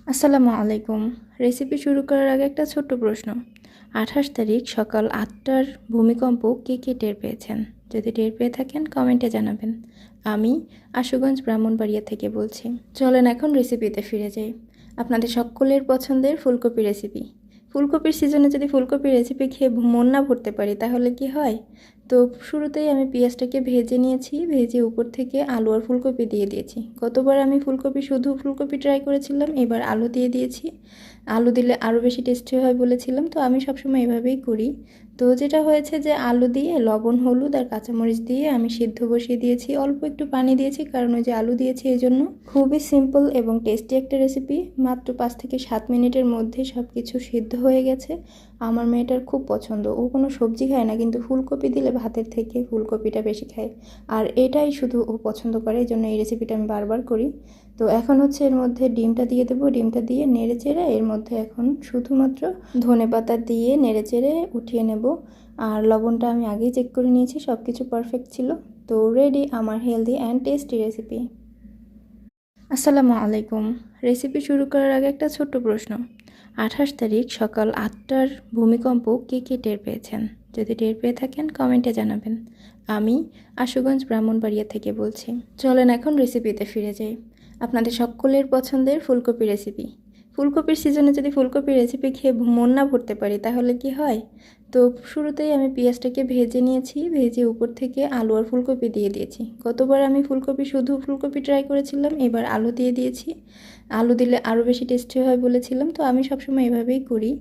আসসালামু আলাইকুম। রেসিপি শুরু করার আগে একটা ছোট্ট প্রশ্ন। 28 তারিখ সকাল 8টার ভূমিকম্প কে কে টের পেয়েছেন? যদি টের পেয়ে থাকেন কমেন্টে জানাবেন। আমি আশুগঞ্জ ব্রাহ্মণবাড়িয়া থেকে বলছি। চলেন এখন রেসিপিতে ফিরে যাই। আপনাদের সকলের পছন্দের ফুলকপি রেসিপি। ফুলকপির সিজনে যদি ফুলকপির রেসিপি খেয়ে মন না ভরতে পারি তাহলে কি হয়? তো শুরুতেই আমি পেঁয়াজটাকে ভেজে নিয়েছি, ভেজে উপর থেকে আলু আর ফুলকপি দিয়ে দিয়েছি। গতবার আমি শুধু ফুলকপি ট্রাই করেছিলাম, এবার আলু দিয়ে দিয়েছি। আলু দিলে আরও বেশি টেস্টি হয় বলেছিলাম, তো আমি সবসময় এভাবেই করি। তো যেটা হয়েছে যে আলু দিয়ে লবণ, হলুদ আর কাঁচামরিচ দিয়ে আমি সিদ্ধ বসিয়ে দিয়েছি। অল্প একটু পানি দিয়েছি কারণ ওই যে আলু দিয়েছি এই জন্য। খুবই সিম্পল এবং টেস্টি একটা রেসিপি। মাত্র 5 থেকে 7 মিনিটের মধ্যে সব কিছু সিদ্ধ হয়ে গেছে। আমার মেয়েটার খুব পছন্দ। ও কোনো সবজি খায় না, কিন্তু ফুলকপি দিলে ভাতের থেকে ফুলকপিটা বেশি খায়। আর এটাই শুধু ও পছন্দ করে, এই জন্য এই রেসিপিটা আমি বারবার করি। তো এখন হচ্ছে এর মধ্যে ডিমটা দিয়ে দেবো। ডিমটা দিয়ে নেড়ে চেড়ে এর মধ্যে এখন শুধুমাত্র ধনেপাতা দিয়ে নেড়ে চেড়ে উঠিয়ে নেব। আর লবণটা আমি আগেই চেক করে নিয়েছি, সব কিছু পারফেক্ট ছিল। তো রেডি আমার হেলদি অ্যান্ড টেস্টি রেসিপি। আসসালামু আলাইকুম। রেসিপি শুরু করার আগে একটা ছোট্ট প্রশ্ন। 28 তারিখ সকাল 8টার ভূমিকম্প কে কে টের পেয়েছেন? যদি টের পেয়ে থাকেন কমেন্টে জানাবেন। আমি আশুগঞ্জ ব্রাহ্মণবাড়িয়া থেকে বলছি। চলেন এখন রেসিপিতে ফিরে যাই। আপনাদের সকলের পছন্দের ফুলকপি রেসিপি। ফুলকপির সিজনে যদি ফুলকপির রেসিপি খেয়ে মন না ভরতে পারি তাহলে কি হয়? তো শুরুতেই আমি পেঁয়াজটাকে ভেজে নিয়েছি, ভেজে উপর থেকে আলু আর ফুলকপি দিয়ে দিয়েছি। গতবার আমি শুধু ফুলকপি ট্রাই করেছিলাম, এবার আলু দিয়ে দিয়েছি। আলু দিলে আরও বেশি টেস্টি হয় বলেছিলাম, তো আমি সবসময় এভাবেই করি।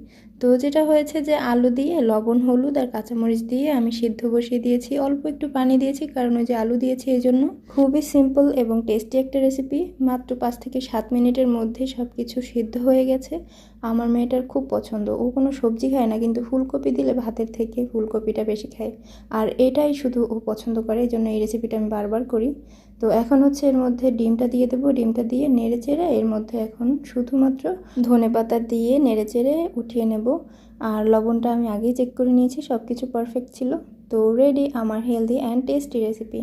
তো যেটা হয়েছে যে আলু দিয়ে লবণ, হলুদ আর কাঁচামরিচ দিয়ে আমি সিদ্ধ বসিয়ে দিয়েছি। অল্প একটু পানি দিয়েছি কারণ ওই যে আলু দিয়েছি এই জন্য। খুবই সিম্পল এবং টেস্টি একটা রেসিপি। মাত্র 5 থেকে 7 মিনিটের মধ্যে সব কিছু সিদ্ধ হয়ে গেছে। আমার মেয়েটার খুব পছন্দ। ও কোনো সবজি খায় না, কিন্তু ফুলকপি দিলে ভাতের থেকে ফুলকপিটা বেশি খায়। আর এটাই শুধু ও পছন্দ করে, এই জন্য এই রেসিপিটা আমি বারবার করি। তো এখন হচ্ছে এর মধ্যে ডিমটা দিয়ে দেবো। ডিমটা দিয়ে নেড়ে চেড়ে এর মধ্যে এখন শুধুমাত্র ধনেপাতা দিয়ে নেড়ে চেড়ে উঠিয়ে নেব। আর লবণটা আমি আগেই চেক করে নিয়েছি, সব কিছু পারফেক্ট ছিল। তো রেডি আমার হেলদি অ্যান্ড টেস্টি রেসিপি।